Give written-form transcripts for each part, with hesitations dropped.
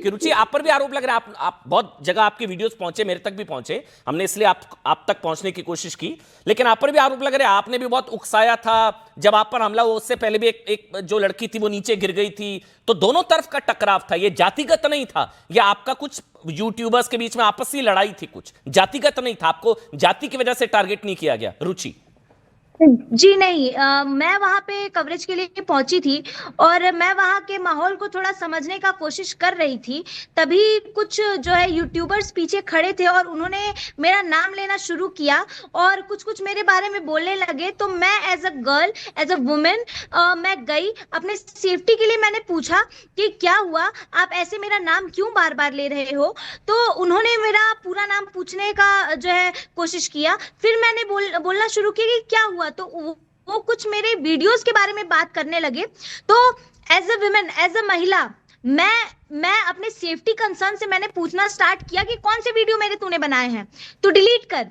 कि रुचि आप पर भी आरोप लग रहा है, आप बहुत जगह आपके वीडियोस पहुंचे, मेरे तक भी पहुंचे, हमने इसलिए आप तक पहुंचने की कोशिश की, लेकिन आप पर भी आरोप लग रहा है आपने भी बहुत उकसाया था जब आप पर हमला हुआ। उससे पहले भी एक जो लड़की थी वो नीचे गिर गई थी, तो दोनों तरफ का टकराव था, ये जातिगत नहीं था, या आपका कुछ यूट्यूबर्स के बीच में आपसी लड़ाई थी, कुछ जातिगत नहीं था, आपको जाति की वजह से टारगेट नहीं किया गया। रुचि जी नहीं, मैं वहाँ पे कवरेज के लिए पहुंची थी और मैं वहाँ के माहौल को थोड़ा समझने का कोशिश कर रही थी। तभी कुछ जो है यूट्यूबर्स पीछे खड़े थे और उन्होंने मेरा नाम लेना शुरू किया और कुछ कुछ मेरे बारे में बोलने लगे। तो मैं as a girl, as a women, मैं गई अपने सेफ्टी के लिए। मैंने पूछा कि क्या हुआ, आप ऐसे मेरा नाम क्यों बार बार ले रहे हो। तो उन्होंने मेरा पूरा नाम पूछने का जो है कोशिश किया। फिर मैंने बोलना शुरू किया कि क्या हुआ। तो वो कुछ मेरे वीडियोस के बारे में बात करने लगे। तो as a women, as a महिला, मैं अपने सेफ्टी कंसर्न से मैंने पूछना स्टार्ट किया कि कौन से वीडियो मेरे तूने बनाए हैं, तो डिलीट कर,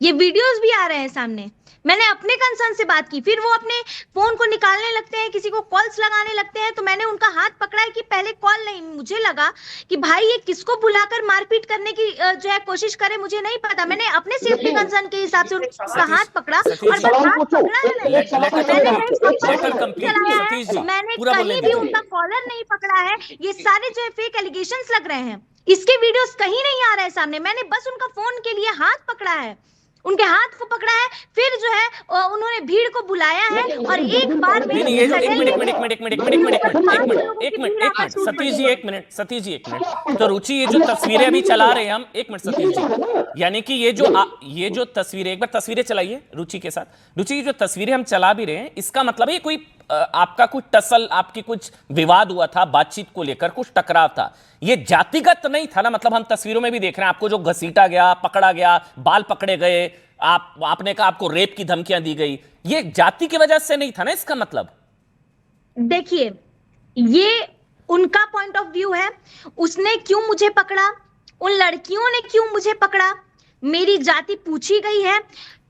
ये वीडियोस भी आ रहे हैं सामने। मैंने अपने कंसर्न से बात की। फिर वो अपने फोन को निकालने लगते हैं, किसी को कॉल्स लगाने लगते हैं। तो मैंने उनका हाथ पकड़ा है कि पहले कॉल नहीं। मुझे लगा कि भाई ये किसको बुलाकर मारपीट करने की जो है कोशिश करे, मुझे नहीं पता। मैंने अपने सेफ्टी कंसर्न के हिसाब से उनका हाथ पकड़ा और बस हाथ पकड़ा है मैंने कहीं चलाया है, मैंने कहीं भी उनका कॉलर नहीं पकड़ा है। ये सारे जो है फेक एलिगेशंस लग रहे हैं, इसके वीडियोस कहीं नहीं आ रहे हैं सामने। मैंने बस उनका फोन के लिए हाथ पकड़ा है, उनके हाथ को पकड़ा है। फिर जो है उन्होंने भीड़ को बुलाया है और एक बार में नहीं, ये जो एक मिनट सतीश जी, पड़ी है। एक मिनट सतीश जी, एक मिनट। तो रुचि ये जो तस्वीरें अभी चला रहे हैं हम, एक मिनट सतीश जी, यानी कि ये जो तस्वीरें, एक बार तस्वीरें चलाइए रुचि के साथ। रुचि, ये जो तस्वीरें हम चला भी रहे हैं, इसका मतलब है कोई आपका कुछ टसल, आपकी कुछ विवाद हुआ था, बातचीत को लेकर कुछ टकराव था, ये जातिगत नहीं था ना? मतलब हम तस्वीरों में भी देख रहे हैं आपको जो घसीटा गया, पकड़ा गया, बाल पकड़े गए, आपने कहा आपको रेप की धमकियां दी गई, ये जाति की वजह से नहीं था ना इसका मतलब? देखिए, ये उनका पॉइंट ऑफ व्यू है। उसने क्यों मुझे पकड़ा, उन लड़कियों ने क्यों मुझे पकड़ा, मेरी जाति पूछी गई है।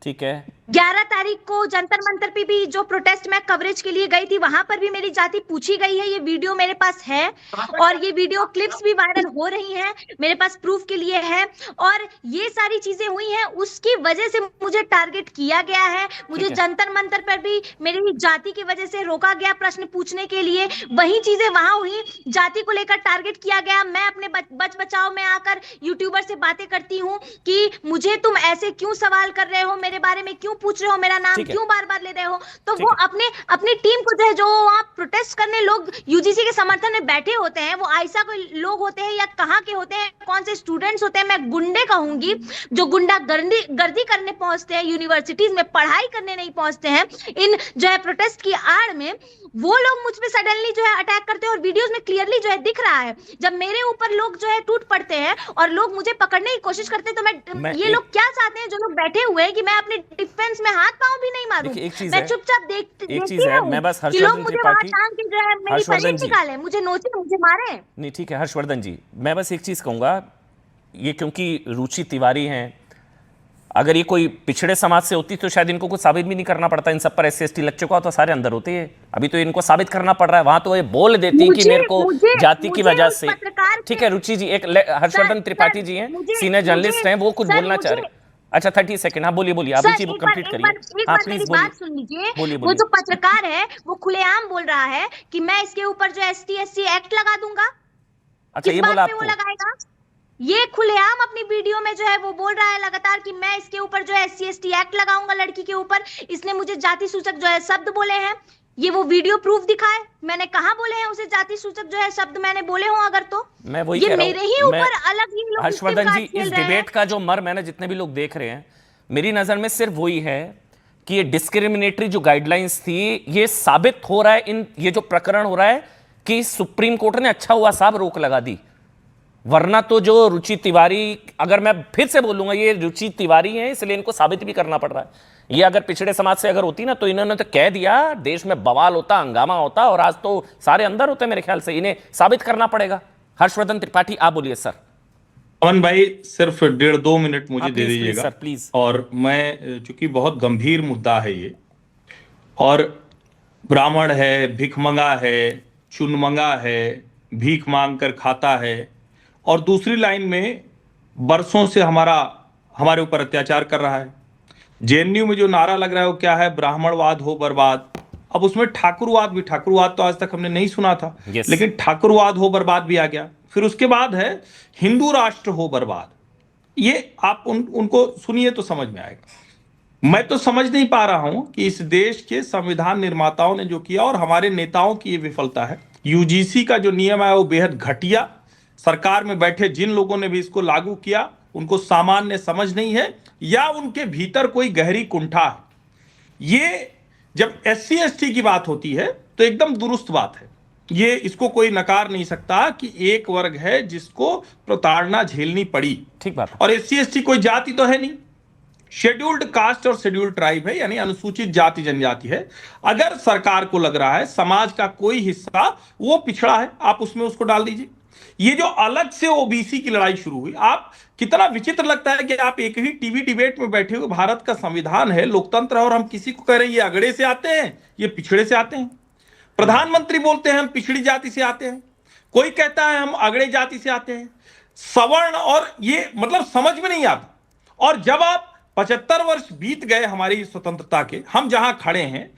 ठीक है, 11 तारीख को जंतर मंतर पे भी जो प्रोटेस्ट मैं कवरेज के लिए गई थी, वहां पर भी मेरी जाति पूछी गई है। ये वीडियो मेरे पास है और ये वीडियो क्लिप्स भी वायरल हो रही हैं, मेरे पास प्रूफ के लिए है। और ये सारी चीजें हुई हैं, उसकी वजह से मुझे टारगेट किया गया है। मुझे जंतर मंतर पर भी मेरी जाति की वजह से रोका गया प्रश्न पूछने के लिए। वही चीजें वहां हुई, जाति को लेकर टारगेट किया गया। मैं अपने बच बचाओ में आकर यूट्यूबर से बातें करती हूँ कि मुझे तुम ऐसे क्यों सवाल कर रहे हो, मेरे बारे में क्यों पूछ रहे हो, मेरा नाम क्यों बार बार ले रहे हो। तो वो अपनी टीम को जो है, जो वहां प्रोटेस्ट करने लोग यूजीसी के समर्थन में बैठे होते हैं, वो आयसा के लोग होते हैं या कहां के होते हैं, कौन से स्टूडेंट्स होते हैं, मैं गुंडे कहूंगी, जो गुंडा गर्दी करने पहुंचते हैं, यूनिवर्सिटीज में पढ़ाई करने नहीं पहुंचते हैं, इन जो है प्रोटेस्ट की आड़ में वो लोग मुझ पे सडनली जो है अटैक करते हैं। और वीडियोस में क्लियरली जो है दिख रहा है, जब मेरे ऊपर लोग जो है टूट पड़ते हैं और लोग मुझे पकड़ने की कोशिश करते हैं, तो मैं ये लोग क्या चाहते हैं, जो लोग बैठे हुए हैं, कि मैं अपने डिफेंस में हाथ पांव भी नहीं मारूं, मैं चुपचाप देखती रहूं मैं बस कि लोग हर्षवर्धन मुझे वहां त्रिपाठी, टांग के जो है मेरी पनीर निकाले, मुझे नोचे, मुझे मारे। नहीं ठीक है हर्षवर्धन जी, मैं बस एक चीज कहूंगा, ये क्योंकि रुचि तिवारी हैं, अगर ये कोई पिछड़े समाज से होती तो शायद इनको कुछ साबित भी नहीं करना पड़ता। इन सब पर SC/ST लग चुका हो तो सारे अंदर होते हैं। अभी तो इनको साबित करना पड़ रहा है, वहां तो ये बोल देती कि मेरे को जाति की वजह से। ठीक है रुचि जी, एक हर्षवर्धन त्रिपाठी जी हैं, सीनियर जर्नलिस्ट हैं, वो कुछ बोलना चाह रहे। अच्छा 30 सेकंड, हाँ बोलिए बोलिए, आप रुचि कंप्लीट करिए। हाँ प्लीज बोलिए, बात सुन लीजिए। बोलिए वो बोलिए। जो पत्रकार है वो खुलेआम बोल रहा है कि मैं इसके ऊपर जो ST/ST एक्ट लगा दूंगा। अच्छा किस ये बात बोला पे वो आपको? लगाएगा? ये खुलेआम अपनी वीडियो में जो है वो बोल रहा है लगातार कि मैं इसके ऊपर जो है SC/ST एक्ट लगाऊंगा लड़की के ऊपर। इसने मुझे जाति सूचक जो है शब्द बोले हैं, ये वो वीडियो प्रूफ दिखाए। मैंने कहाँ बोले हैं उसे जाति सूचक जो है शब्द मैंने बोले हो अगर, तो मैं वही ये कह रहा मेरे ही हूं। ऊपर अलग ही लोग हर्षवर्धन जी, खेल इस रहे हैं। डिबेट का जो मर्म है ना, जितने भी लोग देख रहे हैं, मेरी नजर में सिर्फ वही है कि ये डिस्क्रिमिनेटरी जो गाइडलाइंस थी, ये साबित हो रहा है, ये जो प्रकरण हो रहा है कि सुप्रीम कोर्ट ने अच्छा हुआ साहब रोक लगा दी। वरना तो जो रुचि तिवारी, अगर मैं फिर से बोलूंगा, ये रुचि तिवारी है इसलिए इनको साबित भी करना पड़ रहा है। ये अगर पिछड़े समाज से अगर होती ना, तो इन्होंने तो कह दिया, देश में बवाल होता, हंगामा होता, और आज तो सारे अंदर होते मेरे ख्याल से। इन्हें साबित करना पड़ेगा। हर्षवर्धन त्रिपाठी आप बोलिए सर। अमन भाई सिर्फ 1.5-2 मिनट मुझे दे दीजिएगा सर प्लीज। और मैं, चूंकि बहुत गंभीर मुद्दा है ये, और ब्राह्मण है, भिखमंगा है, चुनमंगा है, भीख मांग कर खाता है, और दूसरी लाइन में बरसों से हमारे ऊपर अत्याचार कर रहा है। जेएनयू में जो नारा लग रहा है वो क्या है? ब्राह्मणवाद हो बर्बाद। अब उसमें ठाकुरवाद तो आज तक हमने नहीं सुना था, Yes. लेकिन ठाकुरवाद हो बर्बाद भी आ गया। फिर उसके बाद है हिंदू राष्ट्र हो बर्बाद। ये आप उनको सुनिए तो समझ में आएगा। मैं तो समझ नहीं पा रहा हूं कि इस देश के संविधान निर्माताओं ने जो किया और हमारे नेताओं की ये विफलता है। यूजीसी का जो नियम है वो बेहद घटिया, सरकार में बैठे जिन लोगों ने भी इसको लागू किया उनको सामान्य समझ नहीं है, या उनके भीतर कोई गहरी कुंठा है। ये जब एससी एसटी की बात होती है तो एकदम दुरुस्त बात है, ये इसको कोई नकार नहीं सकता कि एक वर्ग है जिसको प्रताड़ना झेलनी पड़ी। ठीक बात है। और एससी एसटी कोई जाति तो है नहीं, शेड्यूल्ड कास्ट और शेड्यूल्ड ट्राइब है, यानी अनुसूचित जाति जनजाति है। अगर सरकार को लग रहा है समाज का कोई हिस्सा वो पिछड़ा है, आप उसमें उसको डाल दीजिए। ये जो अलग से ओबीसी की लड़ाई शुरू हुई, आप कितना विचित्र लगता है कि आप एक ही टीवी डिबेट में बैठे हुए, भारत का संविधान है, लोकतंत्र है, और हम किसी को कह रहे हैं ये अगड़े से आते हैं, ये पिछड़े से आते हैं। प्रधानमंत्री बोलते हैं हम पिछड़ी जाति से आते हैं, कोई कहता है हम अगड़े जाति से आते हैं, सवर्ण, और ये मतलब समझ में नहीं आता। और जब आप 75 वर्ष बीत गए हमारी स्वतंत्रता के, हम जहां खड़े हैं,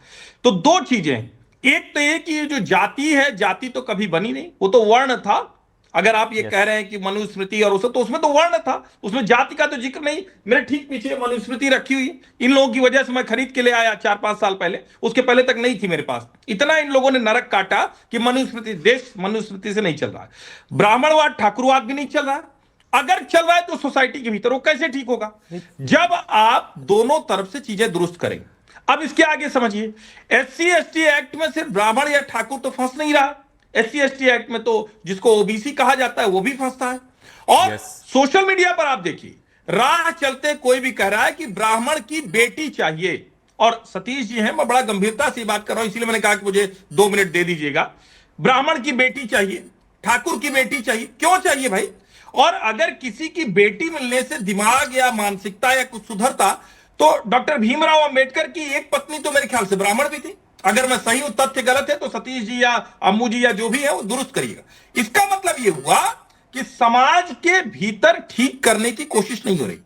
तो दो चीजें हैं। एक तो ये कि ये जो जाति है, जाति तो कभी बनी नहीं, वो तो वर्ण था। अगर आप ये कह रहे हैं कि मनुस्मृति और उसे, तो उसमें तो वर्ण था, उसमें जाति का तो जिक्र नहीं। मेरे ठीक पीछे मनुस्मृति रखी हुई, इन लोगों की वजह से मैं खरीद के ले आया 4-5 साल पहले, उसके पहले तक नहीं थी मेरे पास। इतना इन लोगों ने नरक काटा कि मनुस्मृति, देश मनुस्मृति से नहीं चल रहा है। ब्राह्मणवाद ठाकुरवाद भी नहीं चल रहा है। अगर चल रहा है तो सोसाइटी के भीतर वो कैसे ठीक होगा? जब आप दोनों तरफ से चीजें दुरुस्त करेंगे। अब इसके आगे समझिए, एससी एसटी एक्ट में सिर्फ ब्राह्मण या ठाकुर तो फंस नहीं रहा, एससी एसटी एक्ट में तो जिसको ओबीसी कहा जाता है वो भी फंसता है। और सोशल मीडिया पर आप देखिए, राह चलते कोई भी कह रहा है कि ब्राह्मण की बेटी चाहिए। और सतीश जी हैं, मैं बड़ा गंभीरता से बात कर रहा हूं, इसीलिए मैंने कहा कि मुझे 2 मिनट दे दीजिएगा। ब्राह्मण की बेटी चाहिए, ठाकुर की बेटी चाहिए, क्यों चाहिए भाई? और अगर किसी की बेटी मिलने से दिमाग या मानसिकता या कुछ सुधरता, तो डॉक्टर भीमराव अंबेडकर की एक पत्नी तो मेरे ख्याल से ब्राह्मण भी थी। अगर मैं सही हूं, तथ्य गलत है तो सतीश जी या अम्मू जी या जो भी है वो दुरुस्त करिएगा। इसका मतलब ये हुआ कि समाज के भीतर ठीक करने की कोशिश नहीं हो रही।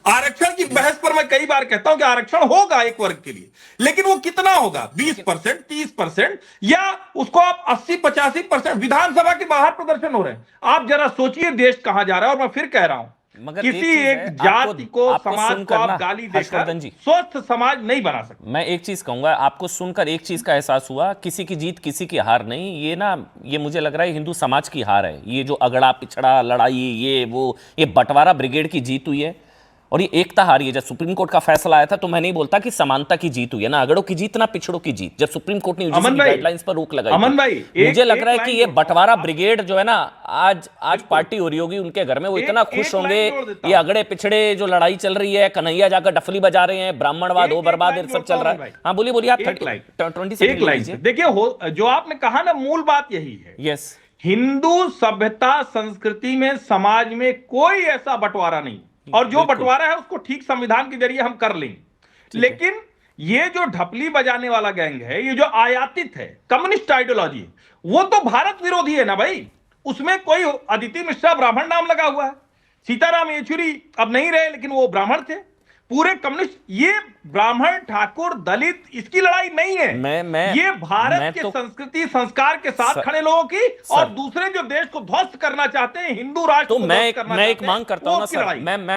आरक्षण की बहस पर मैं कई बार कहता हूं कि आरक्षण होगा एक वर्ग के लिए, लेकिन वो कितना होगा? 20%, 30%, या उसको आप 80-85%? विधानसभा के बाहर प्रदर्शन हो रहे हैं। आप जरा सोचिए देश कहां जा रहा है। और मैं फिर कह रहा हूं, मगर किसी एक जाति को, समाज को आप गाली देकर स्वस्थ समाज नहीं बना सकते। मैं एक चीज कहूंगा, आपको सुनकर एक चीज का एहसास हुआ, किसी की जीत किसी की हार नहीं। ये ना, ये मुझे लग रहा है हिंदू समाज की हार है। ये जो अगड़ा पिछड़ा लड़ाई, ये बंटवारा ब्रिगेड की जीत हुई है, और ये एकता हारी है। जब सुप्रीम कोर्ट का फैसला आया था तो मैं नहीं बोलता कि समानता की जीत हुई है, ना अगड़ों की जीत ना पिछड़ों की जीत। जब सुप्रीम कोर्ट ने यूजीसी की गाइडलाइंस पर रोक लगाई, अमन भाई, मुझे लग रहा है कि ये बंटवारा ब्रिगेड जो है ना, आज पार्टी हो रही होगी उनके घर में, वो इतना खुश होंगे। ये अगड़े पिछड़े जो लड़ाई चल रही है, कन्हैया जाकर डफली बजा रहे हैं, ब्राह्मणवाद हो बर्बाद, ये सब चल रहा है। हाँ बोलिए आप 20 सेकंड। देखिए, जो आपने कहा ना, मूल बात यही है। यस, हिंदू सभ्यता संस्कृति में, समाज में कोई ऐसा बंटवारा नहीं, और जो बंटवारा है उसको ठीक संविधान के जरिए हम कर लेंगे। लेकिन ये जो ढपली बजाने वाला गैंग है, ये जो आयातित है कम्युनिस्ट आइडियोलॉजी, वो तो भारत विरोधी है ना भाई। उसमें कोई अदिति मिश्रा ब्राह्मण नाम लगा हुआ है, सीताराम येचुरी अब नहीं रहे लेकिन वो ब्राह्मण थे, पूरे कम्युनिस्ट। ये ब्राह्मण ठाकुर दलित इसकी लड़ाई नहीं है। ये भारत के संस्कृति संस्कार के साथ खड़े लोगों की, और दूसरे जो देश को ध्वस्त करना चाहते हैं, हिंदू राष्ट्र तो को मैं एक मांग करता हूं ना सर, मैं